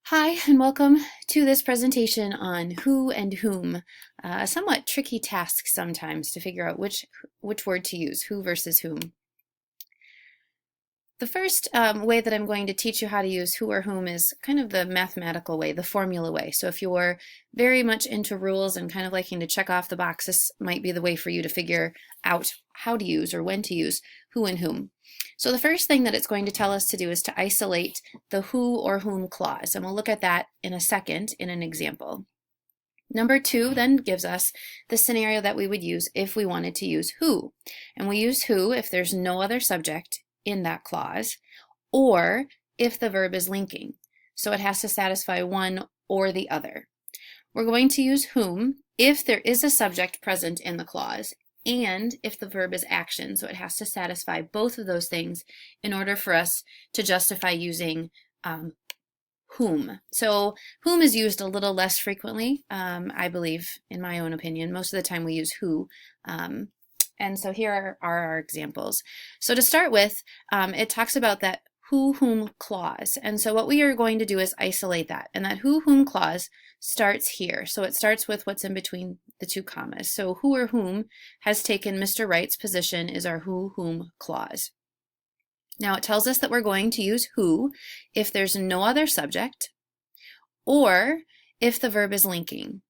Hi, and welcome to this presentation on who and whom. A somewhat tricky task sometimes to figure out which word to use, who versus whom. The first way that I'm going to teach you how to use who or whom is kind of the mathematical way, the formula way. So if you're very much into rules and kind of liking to check off the box, this might be the way for you to figure out how to use or when to use who and whom. So the first thing that it's going to tell us to do is to isolate the who or whom clause, and we'll look at that in a second in an example. Number two then gives us the scenario that we would use if we wanted to use who. And we use who if there's no other subject in that clause, or if the verb is linking. So it has to satisfy one or the other. We're going to use whom if there is a subject present in the clause and if the verb is action. So it has to satisfy both of those things in order for us to justify using whom. So whom is used a little less frequently, I believe, in my own opinion. Most of the time we use who. And so here are our examples. So to start with, it talks about that who whom clause. And so what we are going to do is isolate that. And that who whom clause starts here. So it starts with what's in between the two commas. So who or whom has taken Mr. Wright's position is our who whom clause. Now it tells us that we're going to use who if there's no other subject or if the verb is linking.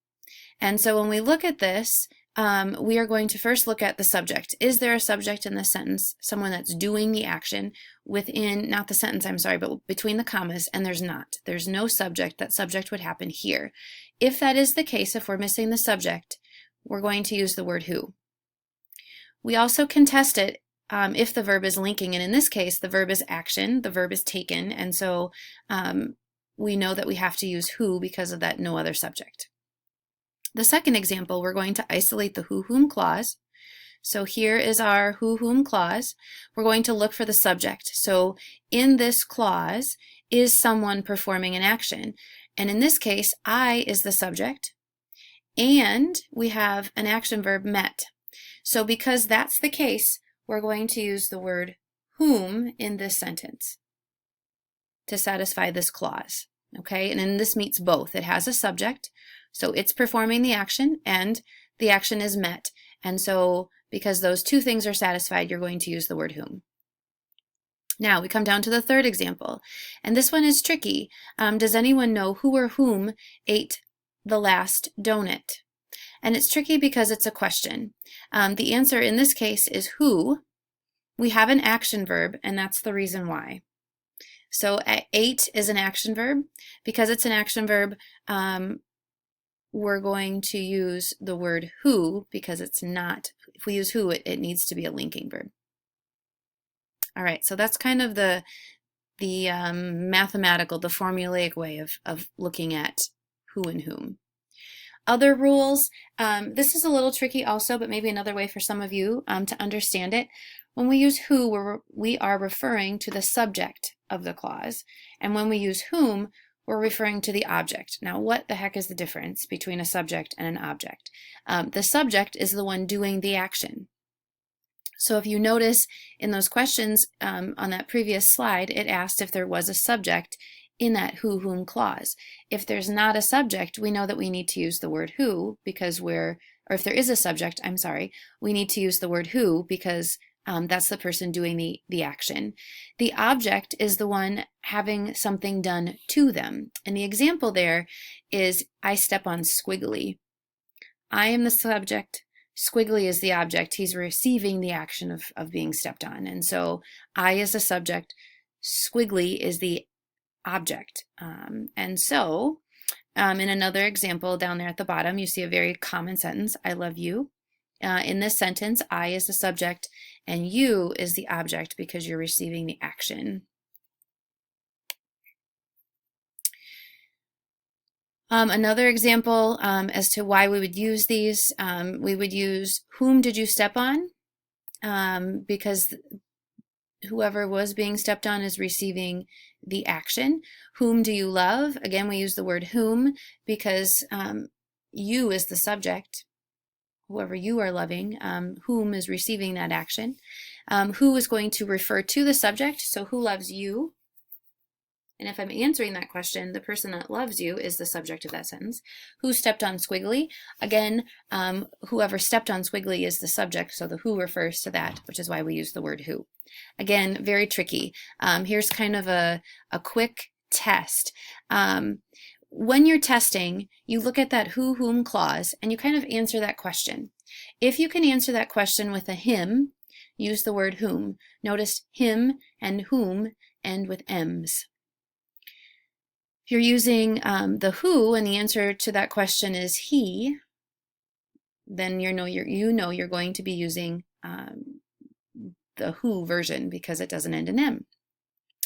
And so when we look at this, we are going to first look at the subject. Is there a subject in the sentence, someone that's doing the action within, not the sentence, I'm sorry, but between the commas, and there's not. There's no subject. That subject would happen here. If that is the case, if we're missing the subject, we're going to use the word who. We also can test it if the verb is linking, and in this case, the verb is action, the verb is taken, and so we know that we have to use who because of that no other subject. The second example, we're going to isolate the who whom clause. So here is our who whom clause. We're going to look for the subject. So in this clause is someone performing an action. And in this case, I is the subject, and we have an action verb met. So because that's the case, we're going to use the word whom in this sentence to satisfy this clause. Okay, and then this meets both. It has a subject, so it's performing the action, and the action is met. And so because those two things are satisfied, you're going to use the word whom. Now we come down to the third example, and this one is tricky. Does anyone know who or whom ate the last donut? And it's tricky because it's a question. The answer in this case is who. We have an action verb, and that's the reason why. So ate is an action verb. Because it's an action verb, we're going to use the word who because it's not, if we use who, it needs to be a linking verb. All right, so that's kind of the mathematical, the formulaic way of looking at who and whom. Other rules, this is a little tricky also, but maybe another way for some of you to understand it. When we use who, we are referring to the subject of the clause. And when we use whom, we're referring to the object. Now, what the heck is the difference between a subject and an object? The subject is the one doing the action. So if you notice in those questions on that previous slide, it asked if there was a subject in that who whom clause. If there's not a subject, we know that we need to use the word who because or if there is a subject, I'm sorry, we need to use the word who because that's the person doing the action. The object is the one having something done to them. And the example there is I step on Squiggly. I am the subject. Squiggly is the object. He's receiving the action of being stepped on. And so I is the subject. Squiggly is the object. And so in another example down there at the bottom, you see a very common sentence, I love you. In this sentence, I is the subject and you is the object because you're receiving the action. Another example as to why we would use these, we would use whom did you step on? Because whoever was being stepped on is receiving the action. Whom do you love? Again, we use the word whom because you is the subject. Whoever you are loving, whom is receiving that action. Who is going to refer to the subject, so who loves you? And if I'm answering that question, the person that loves you is the subject of that sentence. Who stepped on Squiggly? Again, whoever stepped on Squiggly is the subject, so the who refers to that, which is why we use the word who. Again, very tricky. Here's kind of a quick test. When you're testing, you look at that who, whom clause, and you kind of answer that question. If you can answer that question with a him, use the word whom. Notice him and whom end with ems. If you're using the who and the answer to that question is he, then you know you're going to be using the who version because it doesn't end in M.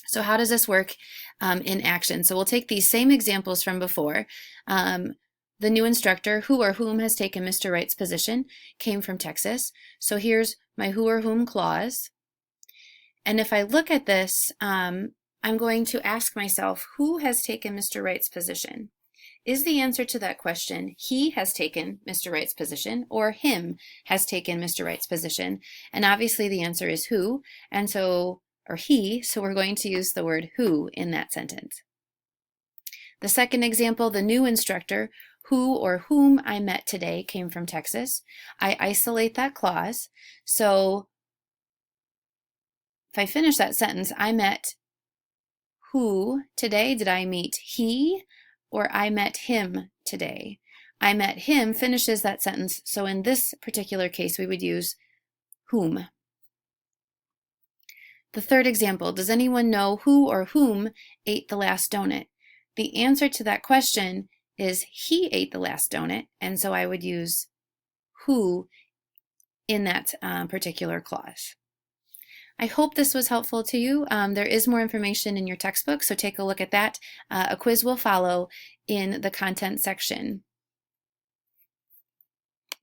So how does this work in action? So we'll take these same examples from before. The new instructor, who or whom has taken Mr. Wright's position, came from Texas. So here's my who or whom clause. And if I look at this, I'm going to ask myself, who has taken Mr. Wright's position? Is the answer to that question, he has taken Mr. Wright's position, or him has taken Mr. Wright's position? And obviously the answer is who, and so, or he, so we're going to use the word who in that sentence. The second example, the new instructor, who or whom I met today, came from Texas. I isolate that clause. So if I finish that sentence, I met who today? Did I meet he or I met him today? I met him finishes that sentence. So in this particular case, we would use whom. The third example, does anyone know who or whom ate the last donut? The answer to that question is he ate the last donut, and so I would use who in that particular clause. I hope this was helpful to you. There is more information in your textbook, so take a look at that. A quiz will follow in the content section.